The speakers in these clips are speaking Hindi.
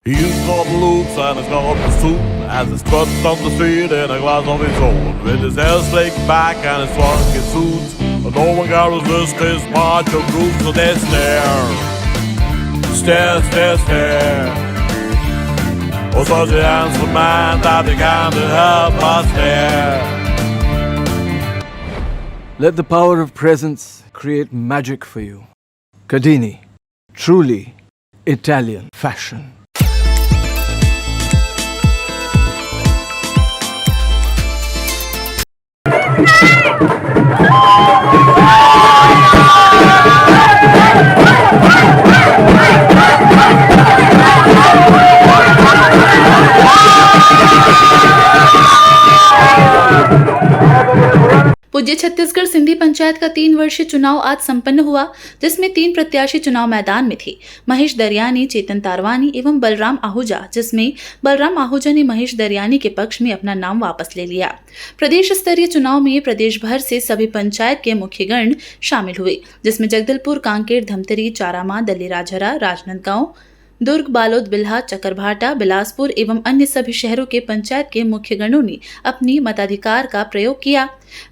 He's got the looks and he's got the suit as he struts on the street in a glass of his own. With his hair slicked back and his funky suits, but no one can resist his macho groove. So they stare, stare, stare, stare. Oh, such a handsome man that they can't help but stare. Let the power of presence create magic for you. Cadini, truly Italian fashion. पूज्य छत्तीसगढ़ सिंधी पंचायत का 3 वर्षीय चुनाव आज संपन्न हुआ, जिसमें 3 प्रत्याशी चुनाव मैदान में थे। महेश दरियानी, चेतन तारवानी एवं बलराम आहूजा, जिसमें बलराम आहूजा ने महेश दरियानी के पक्ष में अपना नाम वापस ले लिया। प्रदेश स्तरीय चुनाव में प्रदेश भर से सभी पंचायत के मुख्यगण शामिल हुए, जिसमें जगदलपुर, कांकेर, धमतरी, चारामा, दल्लीराजहरा, राजनांदगांव, दुर्ग, बालोद, बिल्हा, चकरभाटा, बिलासपुर एवं अन्य सभी शहरों के पंचायत के मुख्यगणों ने अपनी मताधिकार का प्रयोग किया।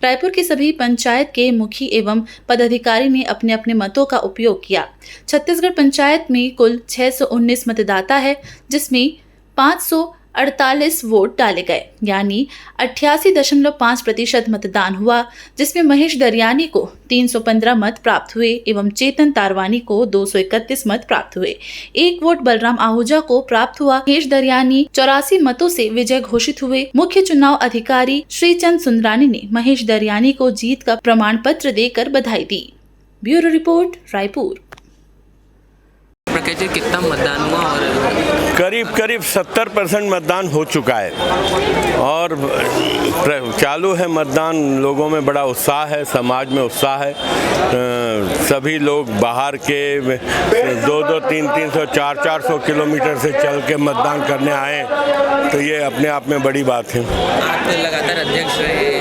रायपुर के सभी पंचायत के मुखी एवं पदाधिकारी ने अपने अपने मतों का उपयोग किया। छत्तीसगढ़ पंचायत में कुल 619 मतदाता है, जिसमें 548 वोट डाले गए, यानी 88.5% मतदान हुआ, जिसमें महेश दरियानी को 315 मत प्राप्त हुए एवं चेतन तारवानी को 231 मत प्राप्त हुए। 1 वोट बलराम आहूजा को प्राप्त हुआ। महेश दरियानी 84 मतों से विजय घोषित हुए। मुख्य चुनाव अधिकारी श्रीचंद सुंदरानी ने महेश दरियानी को जीत का प्रमाण पत्र देकर बधाई दी। Bureau report, Raipur. कितना मतदान हुआ? और करीब 70% मतदान हो चुका है और चालू है मतदान। लोगों में बड़ा उत्साह है, समाज में उत्साह है। सभी लोग बाहर के 200, 300, 400 किलोमीटर से चल के मतदान करने आए, तो ये अपने आप में बड़ी बात है। आप लगातार अध्यक्ष रहे,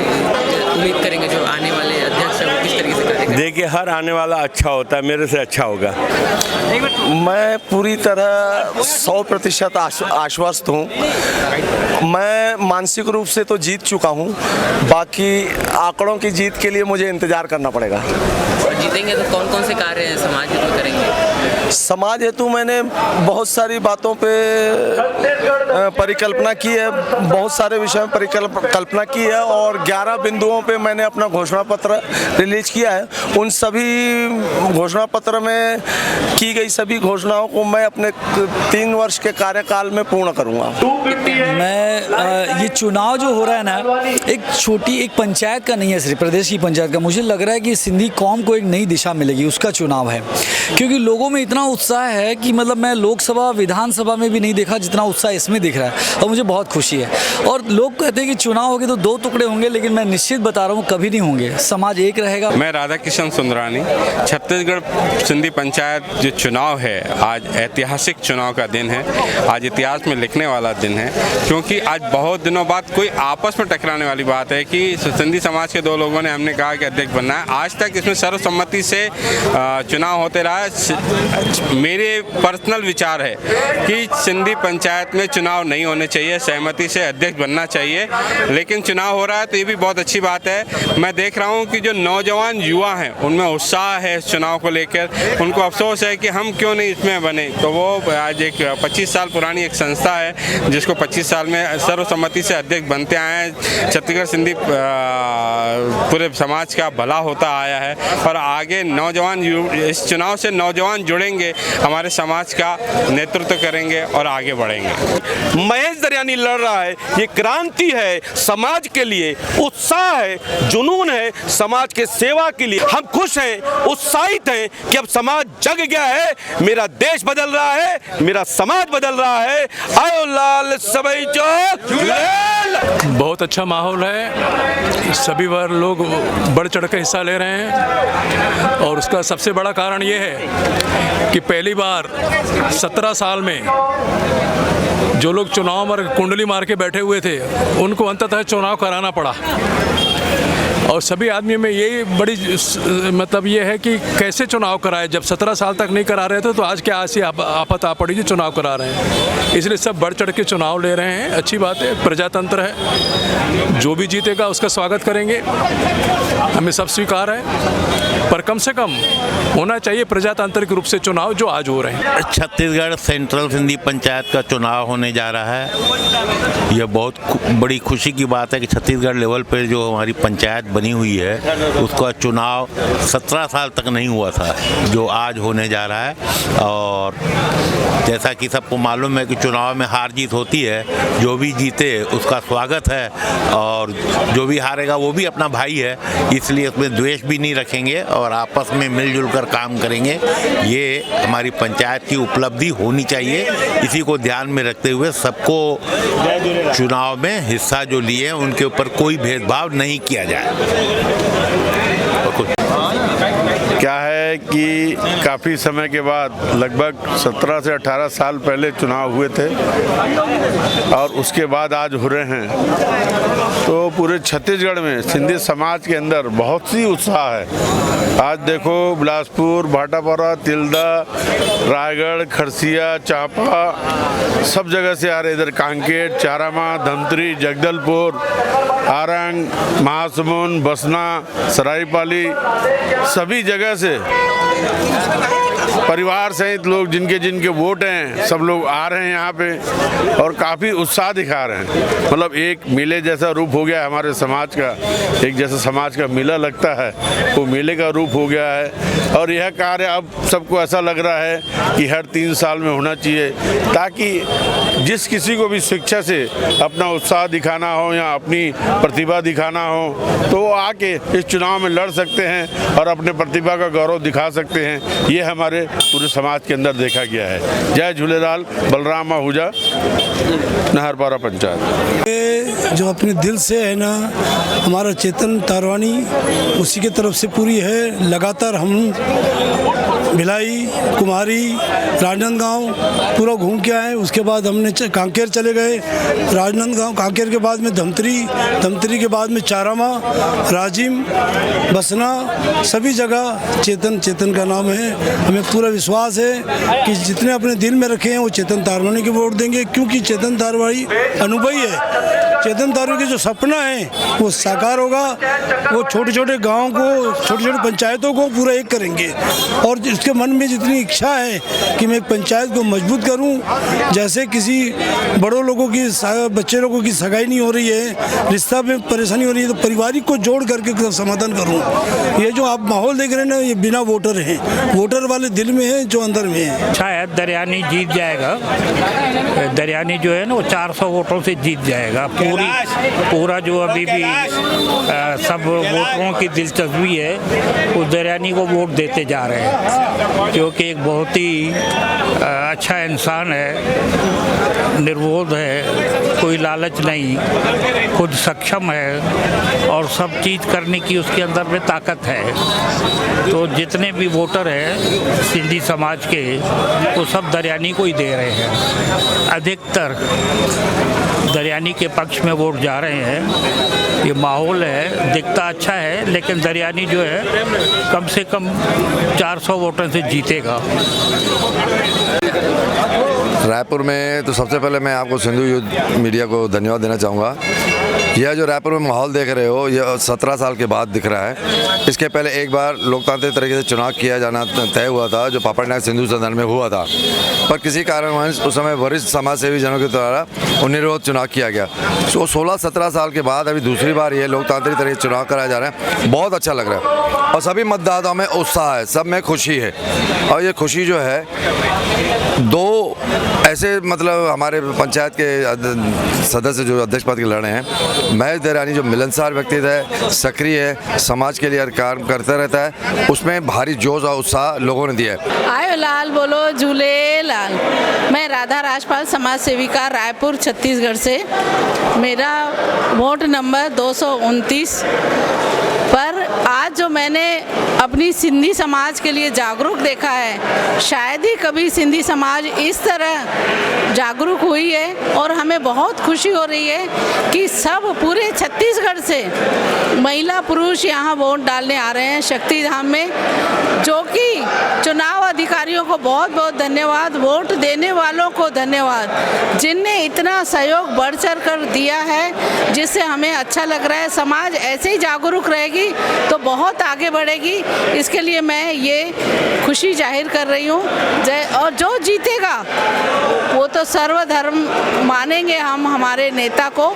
उम्मीद करेंगे जो आने वाले अध्यक्ष है वो किस तरीके से करेंगे? देखिए, हर आने वाला अच्छा होता है, मेरे से अच्छा होगा। मैं पूरी तरह 100% आश्वस्त हूँ। मैं मानसिक रूप से तो जीत चुका हूँ, बाकी आंकड़ों की जीत के लिए मुझे इंतजार करना पड़ेगा। और जीतेंगे तो कौन कौन से कार्य समाज हेतु करेंगे? समाज हेतु मैंने बहुत सारी बातों पे परिकल्पना की है, बहुत सारे विषयों में परिकल्पना की है और 11 बिंदुओं पे मैंने अपना घोषणा पत्र रिलीज किया है। उन सभी घोषणा पत्र में की गई सभी घोषणाओं को मैं अपने 3 वर्ष के कार्यकाल में पूर्ण करूंगा। ये चुनाव जो हो रहा है ना, एक पंचायत का नहीं है, सिर्फ प्रदेश की पंचायत का। मुझे लग रहा है कि सिंधी कौम को एक नई दिशा मिलेगी, उसका चुनाव है। क्योंकि लोगों में इतना उत्साह है कि मतलब मैं लोकसभा, विधानसभा में भी नहीं देखा जितना उत्साह इसमें दिख रहा है, और मुझे बहुत खुशी है। और लोग कहते हैं कि चुनाव होगी तो 2 टुकड़े होंगे, लेकिन मैं निश्चित बता रहा हूँ कभी नहीं होंगे, समाज एक रहेगा। मैं राधाकिशन सुंदरानी। छत्तीसगढ़ सिंधी पंचायत जो चुनाव है, आज ऐतिहासिक चुनाव का दिन है, आज इतिहास में लिखने वाला दिन है, क्योंकि आज बहुत दिनों बाद कोई आपस में टकराने वाली बात है कि सिंधी समाज के 2 लोगों ने हमने कहा कि अध्यक्ष बनना है। आज तक इसमें सर्वसम्मति से चुनाव होते रहा है। मेरे पर्सनल विचार है कि सिंधी पंचायत में चुनाव नहीं होने चाहिए, सहमति से अध्यक्ष बनना चाहिए, लेकिन चुनाव हो रहा है तो ये भी बहुत अच्छी बात है। मैं देख रहा हूँ कि जो नौजवान युवा हैं उनमें उत्साह है इस चुनाव को लेकर, उनको अफसोस है कि हम क्यों नहीं इसमें बने। तो वो आज एक 25 साल पुरानी एक संस्था है जिसको 25 साल में सर्वसम्मति से अध्यक्ष बनते आए हैं। छत्तीसगढ़ सिंधी पूरे समाज का भला होता आया है और आगे नौजवान इस चुनाव से नौजवान जुड़ेंगे, हमारे समाज का नेतृत्व करेंगे और आगे बढ़ेंगे। महेश दरियानी लड़ रहा है, ये क्रांति है, समाज के लिए उत्साह है, जुनून है, समाज के सेवा के लिए। हम खुश हैं, उत्साहित हैं कि अब समाज जग गया है, मेरा देश बदल रहा है, मेरा समाज बदल रहा है। आयो लाल सबई चौक। बहुत अच्छा माहौल है, सभी वर्ग लोग बढ़ चढ़ के हिस्सा ले रहे हैं और उसका सबसे बड़ा कारण ये है कि पहली बार 17 साल में जो लोग चुनाव में कुंडली मार के बैठे हुए थे उनको अंततः चुनाव कराना पड़ा और सभी आदमी में यही बड़ी मतलब ये है कि कैसे चुनाव कराए। जब 17 साल तक नहीं करा रहे थे तो आज क्या ऐसी आफत आ पड़ी जी चुनाव करा रहे हैं। इसलिए सब बढ़ चढ़ के चुनाव ले रहे हैं। अच्छी बात है, प्रजातंत्र है, जो भी जीतेगा उसका स्वागत करेंगे, हमें सब स्वीकार है, पर कम से कम होना चाहिए प्रजातांत्रिक रूप से चुनाव जो आज हो रहे हैं। छत्तीसगढ़ सेंट्रल सिंधी पंचायत का चुनाव होने जा रहा है। यह बहुत बड़ी खुशी की बात है कि छत्तीसगढ़ लेवल पर जो हमारी पंचायत बनी हुई है उसका चुनाव 17 साल तक नहीं हुआ था, जो आज होने जा रहा है। और जैसा कि सबको मालूम है कि चुनाव में हार जीत होती है, जो भी जीते उसका स्वागत है और जो भी हारेगा वो भी अपना भाई है, इसलिए उसमें द्वेष भी नहीं रखेंगे और आपस में मिलजुल कर काम करेंगे। ये हमारी पंचायत की उपलब्धि होनी चाहिए। इसी को ध्यान में रखते हुए सबको चुनाव में हिस्सा जो लिए उनके ऊपर कोई भेदभाव नहीं किया जाए। क्या है कि काफ़ी समय के बाद लगभग 17 से 18 साल पहले चुनाव हुए थे और उसके बाद आज हो रहे हैं, तो पूरे छत्तीसगढ़ में सिंधी समाज के अंदर बहुत सी उत्साह है। आज देखो बिलासपुर, भाटापारा, तिल्दा, रायगढ़, खरसिया, चांपा सब जगह से आ रहे, इधर कांकेर, चारामा, धमतरी, जगदलपुर, आरंग, महासमुंद, बसना, सरायपाली, सभी जगह से परिवार सहित लोग जिनके जिनके वोट हैं सब लोग आ रहे हैं यहाँ पे और काफ़ी उत्साह दिखा रहे हैं। मतलब एक मेले जैसा रूप हो गया है हमारे समाज का, एक जैसा समाज का मेला लगता है वो मेले का रूप हो गया है। और यह कार्य अब सबको ऐसा लग रहा है कि हर 3 साल में होना चाहिए, ताकि जिस किसी को भी शिक्षा से अपना उत्साह दिखाना हो या अपनी प्रतिभा दिखाना हो तो वो आके इस चुनाव में लड़ सकते हैं और अपने प्रतिभा का गौरव दिखा सकते हैं। ये हमारे पूरे समाज के अंदर देखा गया है। जय झूलेलाल। बलराम आहूजा, नहरपारा पंचायत। जो अपने दिल से है ना, हमारा चेतन तारवानी उसी के तरफ से पूरी है। लगातार हम भिलाई, कुमारी, राजनांदगांव पूरा घूम के आए। उसके बाद हमने कांकेर चले गए, राजनांदगांव, कांकेर के बाद में धमतरी, धमतरी के बाद में चारामा, राजिम, बसना, सभी जगह चेतन का नाम है। हमें पूरा विश्वास है कि जितने अपने दिल में रखे हैं वो चेतन तारवानी के वोट देंगे, क्योंकि चेतन तारवानी अनुभवी है। चेतन तारवानी के जो सपना है वो साकार होगा। वो छोटे छोटे गाँव को, छोटी छोटी पंचायतों को पूरा एक करेंगे और उसके मन में जितनी इच्छा है कि मैं पंचायत को मजबूत करूं, जैसे किसी बड़ों लोगों की, बच्चे लोगों की सगाई नहीं हो रही है, रिश्ता में परेशानी हो रही है, तो पारिवारिक को जोड़ करके समाधान करूं। ये जो आप माहौल देख रहे हैं ना, ये बिना वोटर हैं, वोटर वाले दिल में है, जो अंदर में है। शायद दरयानी जीत जाएगा। दरयानी जो है ना वो 400 वोटों से जीत जाएगा। पूरा जो अभी भी सब वोटरों की दिलचस्पी है वो दरयानी को वोट देते जा रहे हैं, क्योंकि एक बहुत ही अच्छा इंसान है, निर्वोध है, कोई लालच नहीं, खुद सक्षम है और सब चीज़ करने की उसके अंदर में ताकत है। तो जितने भी वोटर हैं सिंधी समाज के वो सब दरयानी को ही दे रहे हैं। अधिकतर दरयानी के पक्ष में वोट जा रहे हैं। ये माहौल है, दिखता अच्छा है, लेकिन दरयानी जो है कम से कम 400 वोटों से जीतेगा। रायपुर में तो सबसे पहले मैं आपको सिंधु यूथ मीडिया को धन्यवाद देना चाहूँगा। यह जो रायपुर में माहौल देख रहे हो, यह 17 साल के बाद दिख रहा है। इसके पहले एक बार लोकतांत्रिक तरीके से चुनाव किया जाना तय हुआ था, जो पापड़ नायक सिंधु सदन में हुआ था, पर किसी कारणवश उस समय वरिष्ठ समाज सेवी जनों के द्वारा निर्विरोध चुनाव किया गया। तो 16-17 साल के बाद अभी दूसरी बार ये लोकतांत्रिक तरीके से चुनाव कराया जा रहा है। बहुत अच्छा लग रहा है और सभी मतदाताओं में उत्साह है, सब में खुशी है। और ये खुशी जो है, दो ऐसे मतलब हमारे पंचायत के सदस्य जो अध्यक्ष पद के लड़े हैं, महेश दरयानी जो मिलनसार व्यक्तित्व है, सक्रिय है, समाज के लिए काम करता रहता है, उसमें भारी जोश और उत्साह लोगों ने दिया है। आयो लाल बोलो झूले लाल। मैं राधा राजपाल, समाज सेविका, रायपुर, छत्तीसगढ़ से। मेरा वोट नंबर 229 पर आज जो मैंने अपनी सिंधी समाज के लिए जागरूक देखा है, शायद ही कभी सिंधी समाज समाज इस तरह जागरूक हुई है और हमें बहुत खुशी हो रही है कि सब पूरे छत्तीसगढ़ से महिला पुरुष यहाँ वोट डालने आ रहे हैं शक्तिधाम में, जो कि चुनाव अधिकारियों को बहुत बहुत धन्यवाद, वोट देने वालों को धन्यवाद, जिनने इतना सहयोग बढ़ चढ़ कर दिया है, जिससे हमें अच्छा लग रहा है। समाज ऐसे ही जागरूक रहेगी तो बहुत आगे बढ़ेगी, इसके लिए मैं ये खुशी जाहिर कर रही हूँ। और जो जीतेगा वो तो सर्वधर्म मानेंगे हम हमारे नेता को,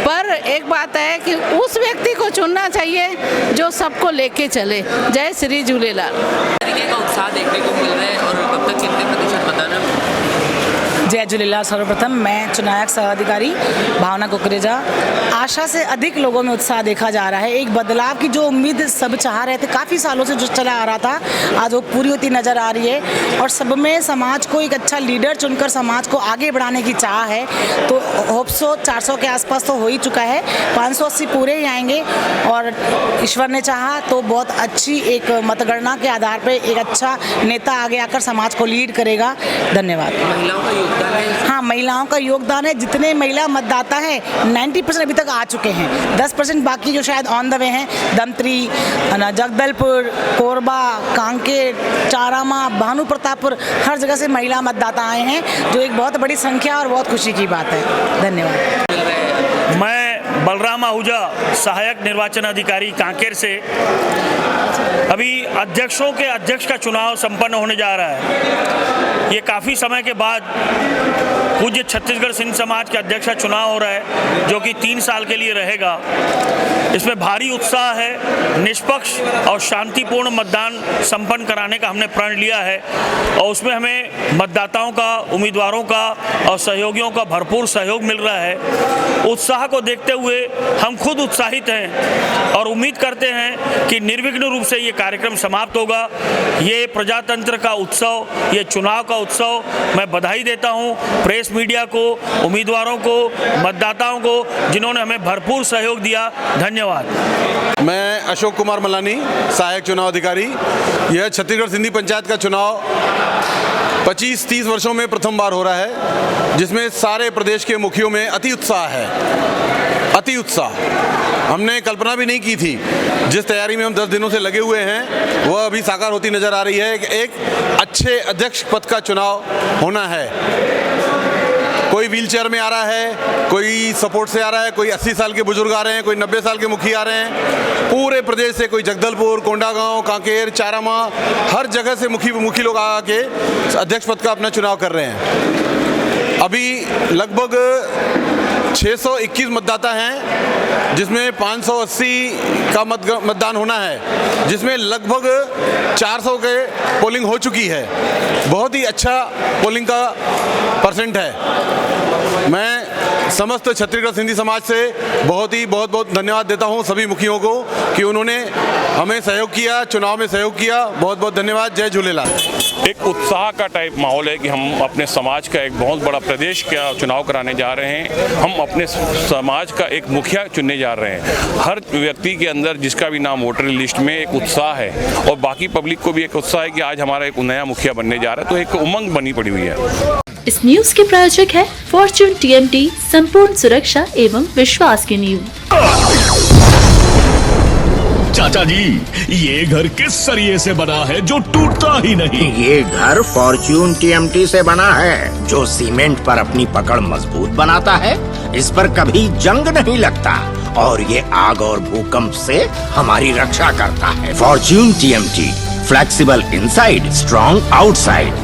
पर एक बात है कि उस व्यक्ति को चुनना चाहिए जो सबको लेके चले। जय श्री झूलेलाल। तरीके का उत्साह देखने को मिल रहा है और अब तक कितने प्रतिशत बताना? जय झूलेलाल। सर्वप्रथम मैं चुनायक सह अधिकारी भावना कुकरेजा। आशा से अधिक लोगों में उत्साह देखा जा रहा है। एक बदलाव की जो उम्मीद सब चाह रहे थे, काफ़ी सालों से जो चला आ रहा था, आज वो पूरी होती नज़र आ रही है और सब में समाज को एक अच्छा लीडर चुनकर समाज को आगे बढ़ाने की चाह है। तो होप सो 400 के आसपास तो हो ही चुका है, 580 पूरे ही आएंगे और ईश्वर ने चाहा तो बहुत अच्छी एक मतगणना के आधार पर एक अच्छा नेता आगे आकर समाज को लीड करेगा। धन्यवाद। महिलाओं का योगदान है? हाँ, महिलाओं का योगदान है। जितने महिला मतदाता हैं 90% अभी तक आ चुके हैं, 10% बाकी जो शायद ऑन द वे हैं। दमत्री, जगदलपुर, कोरबा, कांकेर, चारामा, भानु प्रतापपुर, हर जगह से महिला मतदाता आए हैं, जो एक बहुत बड़ी संख्या और बहुत खुशी की बात है। धन्यवाद। मैं बलराम आहूजा, सहायक निर्वाचन अधिकारी कांकेर से। अभी अध्यक्षों के अध्यक्ष का चुनाव संपन्न होने जा रहा है। ये काफ़ी समय के बाद पूज्य छत्तीसगढ़ सिंध समाज के अध्यक्ष का चुनाव हो रहा है, जो कि 3 साल के लिए रहेगा। इसमें भारी उत्साह है। निष्पक्ष और शांतिपूर्ण मतदान संपन्न कराने का हमने प्रण लिया है और उसमें हमें मतदाताओं का, उम्मीदवारों का और सहयोगियों का भरपूर सहयोग मिल रहा है। उत्साह को देखते हुए हम खुद उत्साहित हैं और उम्मीद करते हैं कि निर्विघ्न रूप से ये कार्यक्रम समाप्त होगा। ये प्रजातंत्र का उत्सव, ये चुनाव का उत्सव, मैं बधाई देता हूँ प्रेस मीडिया को, उम्मीदवारों को, मतदाताओं को, जिन्होंने हमें भरपूर सहयोग दिया। धन्यवाद। मैं अशोक कुमार मलानी, सहायक चुनाव अधिकारी। यह छत्तीसगढ़ सिंधी पंचायत का चुनाव 25-30 वर्षों में प्रथम बार हो रहा है, जिसमें सारे प्रदेश के मुखियों में अति उत्साह है, अति उत्साह। हमने कल्पना भी नहीं की थी। जिस तैयारी में हम 10 दिनों से लगे हुए हैं वह अभी साकार होती नज़र आ रही है। एक अच्छे अध्यक्ष पद का चुनाव होना है। कोई व्हीलचेयर में आ रहा है, कोई सपोर्ट से आ रहा है, कोई 80 साल के बुजुर्ग आ रहे हैं, कोई 90 साल के मुखिया आ रहे हैं। पूरे प्रदेश से, कोई जगदलपुर, कोंडागांव, कांकेर, चारामा, हर जगह से मुखी लोग आके अध्यक्ष पद का अपना चुनाव कर रहे हैं। अभी लगभग 621 मतदाता हैं, जिसमें 580 का मतदान होना है, जिसमें लगभग 400 के पोलिंग हो चुकी है। बहुत ही अच्छा पोलिंग का परसेंट है। मैं समस्त छत्तीसगढ़ सिंधी समाज से बहुत धन्यवाद देता हूं सभी मुखियों को कि उन्होंने हमें सहयोग किया, चुनाव में सहयोग किया। बहुत बहुत धन्यवाद। जय झूलेलाल। एक उत्साह का टाइप माहौल है कि हम अपने समाज का एक बहुत बड़ा प्रदेश का चुनाव कराने जा रहे हैं। हम अपने समाज का एक मुखिया चुनने जा रहे हैं। हर व्यक्ति के अंदर, जिसका भी नाम वोटर लिस्ट में, एक उत्साह है और बाकी पब्लिक को भी एक उत्साह है कि आज हमारा एक नया मुखिया बनने जा रहा है, तो एक उमंग बनी पड़ी हुई है। इस न्यूज के प्रायोजक है फॉर्च्यून TMT, संपूर्ण सुरक्षा एवं विश्वास की नींव। चाचा जी, ये घर किस सरिये से बना है जो टूटता ही नहीं? ये घर फॉर्च्यून TMT से बना है, जो सीमेंट पर अपनी पकड़ मजबूत बनाता है। इस पर कभी जंग नहीं लगता और ये आग और भूकंप से हमारी रक्षा करता है। Fortune TMT, flexible inside, strong outside.